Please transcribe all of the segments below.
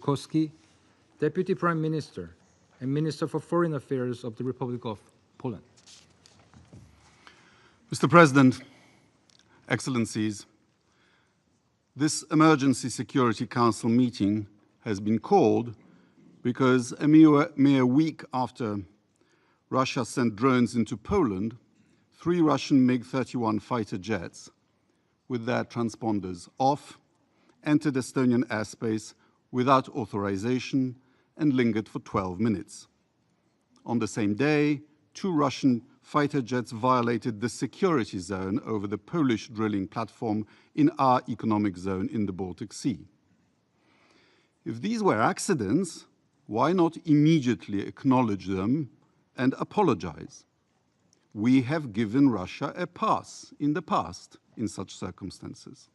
Koski, Deputy Prime Minister and Minister for Foreign Affairs of the Republic of Poland. Mr. President, Excellencies, this Emergency Security Council meeting has been called because a mere week after Russia sent drones into Poland, 3 Russian MiG-31 fighter jets with their transponders off entered Estonian airspace without authorization and lingered for 12 minutes. On the same day, 2 Russian fighter jets violated the security zone over the Polish drilling platform in our economic zone in the Baltic Sea. If these were accidents, why not immediately acknowledge them and apologize? We have given Russia a pass in the past in such circumstances.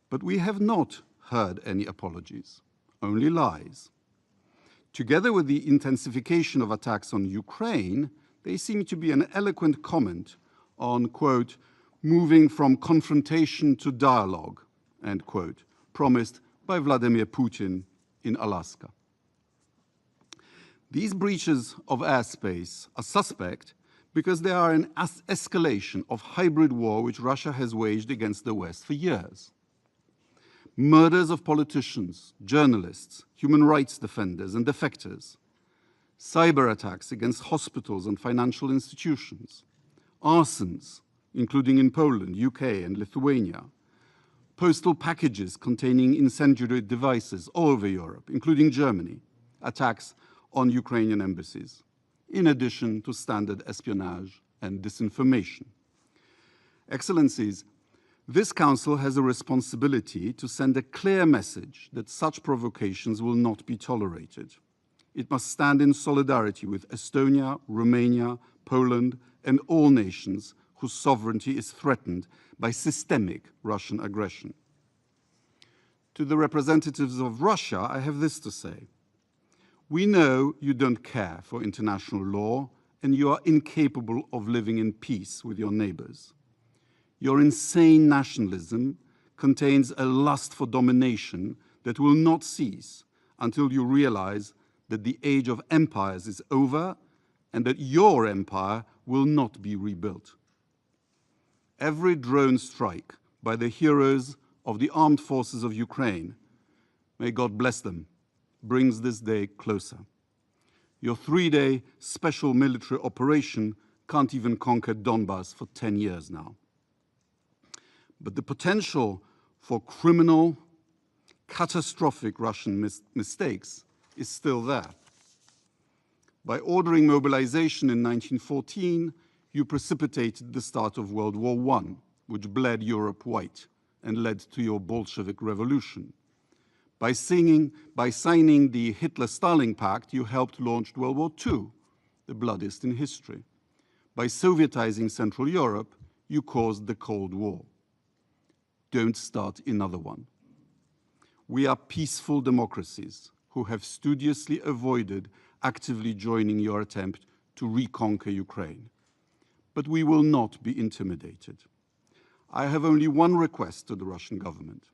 But we have not heard any apologies, only lies. Together with the intensification of attacks on Ukraine, they seem to be an eloquent comment on, quote, moving from confrontation to dialogue, end quote, promised by Vladimir Putin in Alaska. These breaches of airspace are suspect because they are an escalation of hybrid war which Russia has waged against the West for years. Murders of politicians, journalists, human rights defenders and defectors, cyber attacks against hospitals and financial institutions, arsons, including in Poland, UK and Lithuania, postal packages containing incendiary devices all over Europe, including Germany, attacks on Ukrainian embassies, in addition to standard espionage and disinformation. Excellencies, this Council has a responsibility to send a clear message that such provocations will not be tolerated. It must stand in solidarity with Estonia, Romania, Poland, and all nations whose sovereignty is threatened by systemic Russian aggression. To the representatives of Russia, I have this to say. We know you don't care for international law and you are incapable of living in peace with your neighbors. Your insane nationalism contains a lust for domination that will not cease until you realize that the age of empires is over and that your empire will not be rebuilt. Every drone strike by the heroes of the armed forces of Ukraine, may God bless them, brings this day closer. Your 3-day special military operation can't even conquer Donbass for 10 years now. But the potential for criminal, catastrophic Russian mistakes is still there. By ordering mobilization in 1914, you precipitated the start of World War I, which bled Europe white and led to your Bolshevik revolution. By signing the Hitler-Stalin Pact, you helped launch World War II, the bloodiest in history. By Sovietizing Central Europe, you caused the Cold War. Don't start another one. We are peaceful democracies who have studiously avoided actively joining your attempt to reconquer Ukraine. But we will not be intimidated. I have only one request to the Russian government.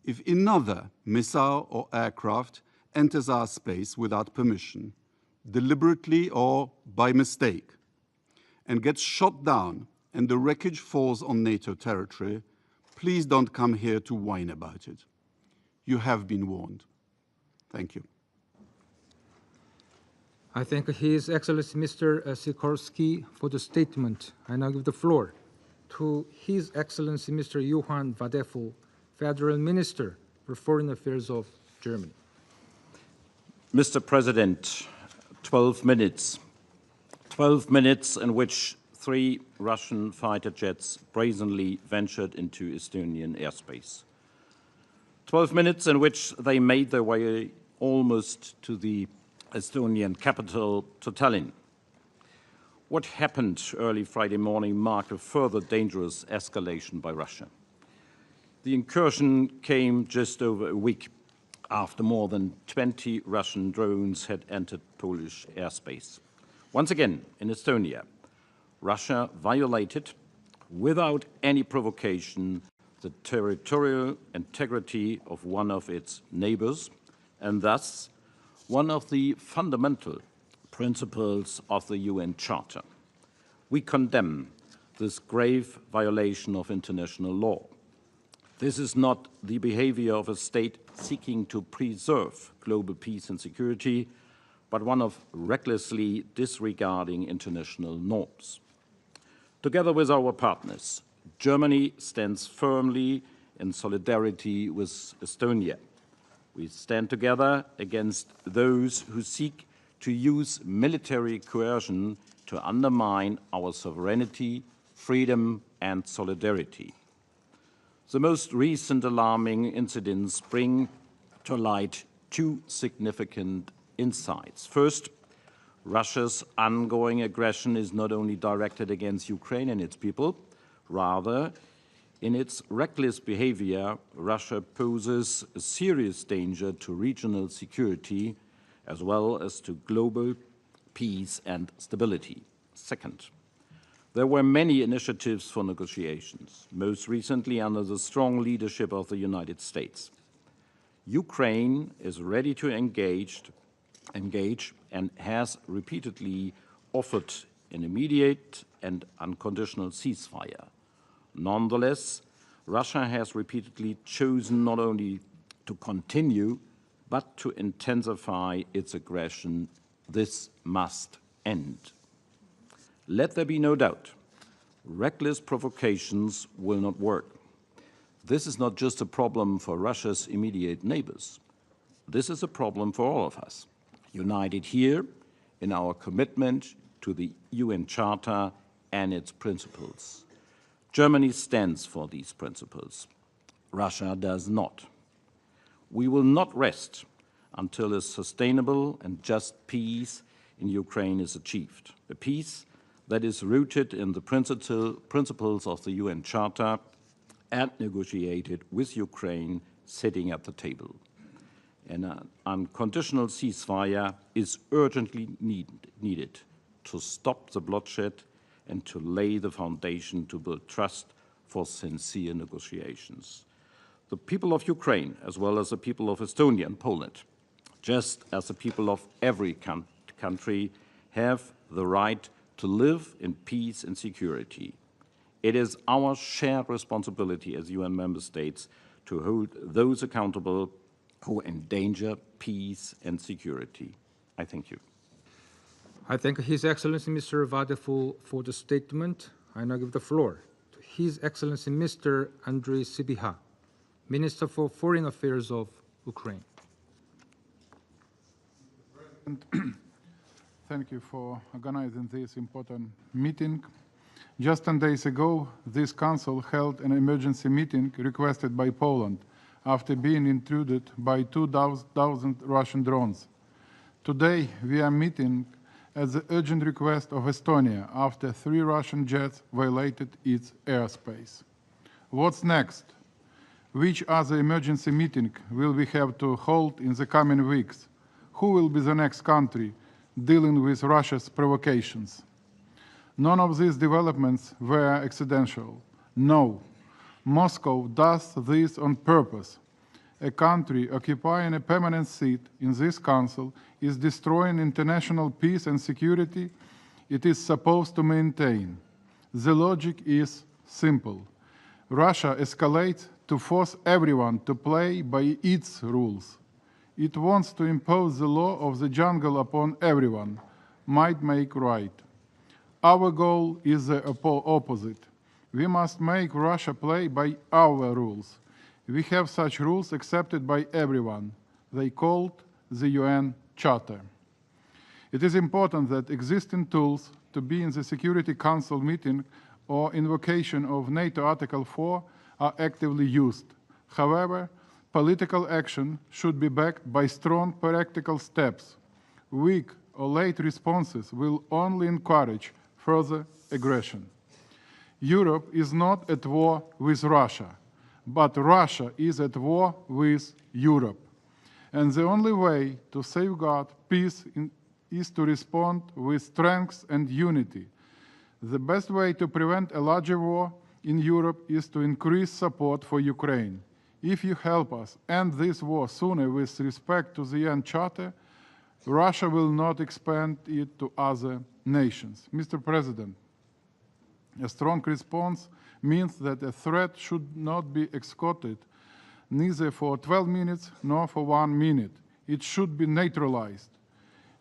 If another missile or aircraft enters our space without permission, deliberately or by mistake, and gets shot down and the wreckage falls on NATO territory, please don't come here to whine about it. You have been warned. Thank you. I thank His Excellency Mr. Sikorski for the statement. I now give the floor to His Excellency Mr. Johann Wadefu, Federal Minister for Foreign Affairs of Germany. Mr. President, 12 minutes. 12 minutes in which 3 Russian fighter jets brazenly ventured into Estonian airspace. 12 minutes in which they made their way almost to the Estonian capital, to Tallinn. What happened early Friday morning marked a further dangerous escalation by Russia. The incursion came just over a week after more than 20 Russian drones had entered Polish airspace. Once again, in Estonia, Russia violated, without any provocation, the territorial integrity of one of its neighbors, and thus one of the fundamental principles of the UN Charter. We condemn this grave violation of international law. This is not the behavior of a state seeking to preserve global peace and security, but one of recklessly disregarding international norms. Together with our partners, Germany stands firmly in solidarity with Estonia. We stand together against those who seek to use military coercion to undermine our sovereignty, freedom, and solidarity. The most recent alarming incidents bring to light two significant insights. First, Russia's ongoing aggression is not only directed against Ukraine and its people, rather, in its reckless behavior, Russia poses a serious danger to regional security as well as to global peace and stability. Second, there were many initiatives for negotiations, most recently under the strong leadership of the United States. Ukraine is ready to engage and has repeatedly offered an immediate and unconditional ceasefire. Nonetheless, Russia has repeatedly chosen not only to continue, but to intensify its aggression. This must end. Let there be no doubt, reckless provocations will not work. This is not just a problem for Russia's immediate neighbors. This is a problem for all of us, united here in our commitment to the UN Charter and its principles. Germany stands for these principles. Russia does not. We will not rest until a sustainable and just peace in Ukraine is achieved, a peace that is rooted in the principles of the UN Charter and negotiated with Ukraine sitting at the table. An unconditional ceasefire is urgently needed to stop the bloodshed and to lay the foundation to build trust for sincere negotiations. The people of Ukraine, as well as the people of Estonia and Poland, just as the people of every country, have the right to live in peace and security. It is our shared responsibility as UN member states to hold those accountable who endanger peace and security. I thank you. I thank His Excellency Mr. Vadeful for the statement. I now give the floor to His Excellency Mr. Andrei Sybiha, Minister for Foreign Affairs of Ukraine. Thank you for organizing this important meeting. Just 10 days ago, this Council held an emergency meeting requested by Poland after being intruded by 2,000 Russian drones. Today, we are meeting at the urgent request of Estonia after 3 Russian jets violated its airspace. What's next? Which other emergency meeting will we have to hold in the coming weeks? Who will be the next country dealing with Russia's provocations? None of these developments were accidental. No, Moscow does this on purpose. A country occupying a permanent seat in this council is destroying international peace and security it is supposed to maintain. The logic is simple. Russia escalates to force everyone to play by its rules. It wants to impose the law of the jungle upon everyone, might make right. Our goal is the opposite. We must make Russia play by our rules. We have such rules accepted by everyone. They called the UN Charter. It is important that existing tools to be in the Security Council meeting or invocation of NATO Article 4 are actively used. However, political action should be backed by strong practical steps. Weak or late responses will only encourage further aggression. Europe is not at war with Russia, but Russia is at war with Europe. And the only way to safeguard peace is to respond with strength and unity. The best way to prevent a larger war in Europe is to increase support for Ukraine. If you help us end this war sooner with respect to the UN Charter, Russia will not expand it to other nations. Mr. President, a strong response means that a threat should not be escorted neither for 12 minutes nor for 1 minute. It should be neutralized.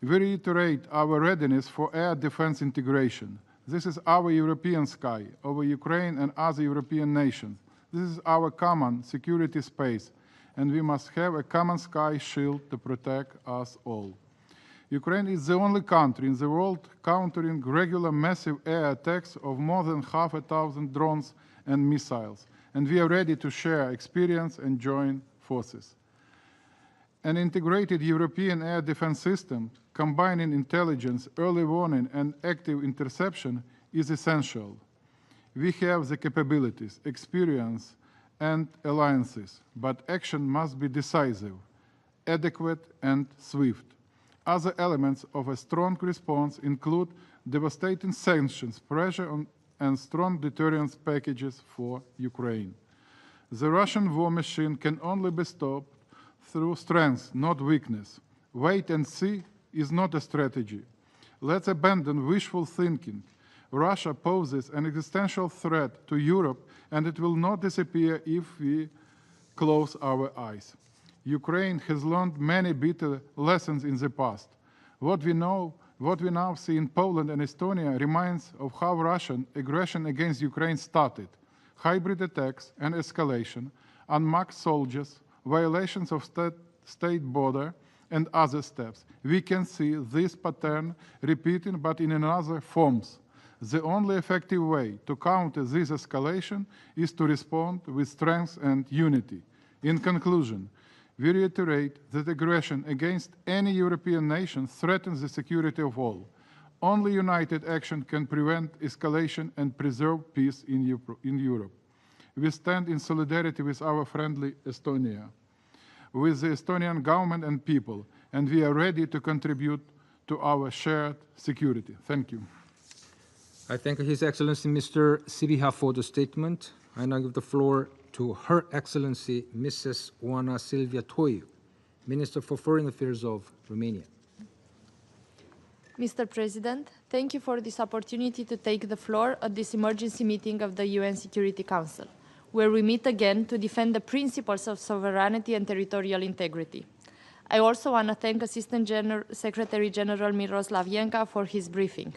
We reiterate our readiness for air defense integration. This is our European sky over Ukraine and other European nations. This is our common security space, and we must have a common sky shield to protect us all. Ukraine is the only country in the world countering regular massive air attacks of more than 500,000 drones and missiles, and we are ready to share experience and join forces. An integrated European air defense system combining intelligence, early warning, and active interception is essential. We have the capabilities, experience, and alliances, but action must be decisive, adequate, and swift. Other elements of a strong response include devastating sanctions, pressure on, and strong deterrence packages for Ukraine. The Russian war machine can only be stopped through strength, not weakness. Wait and see is not a strategy. Let's abandon wishful thinking. Russia poses an existential threat to Europe, and it will not disappear if we close our eyes. Ukraine has learned many bitter lessons in the past. What we now see in Poland and Estonia reminds of how Russian aggression against Ukraine started. Hybrid attacks and escalation, unmarked soldiers, violations of state border, and other steps. We can see this pattern repeating, but in another forms. The only effective way to counter this escalation is to respond with strength and unity. In conclusion, we reiterate that aggression against any European nation threatens the security of all. Only united action can prevent escalation and preserve peace in Europe. We stand in solidarity with our friendly Estonia, with the Estonian government and people, and we are ready to contribute to our shared security. Thank you. I thank His Excellency Mr. Sibiha for the statement. I now give the floor to Her Excellency Mrs. Oana Silvia Toiu, Minister for Foreign Affairs of Romania. Mr. President, thank you for this opportunity to take the floor at this emergency meeting of the UN Security Council, where we meet again to defend the principles of sovereignty and territorial integrity. I also want to thank Assistant Secretary General Miroslav Yenka for his briefing.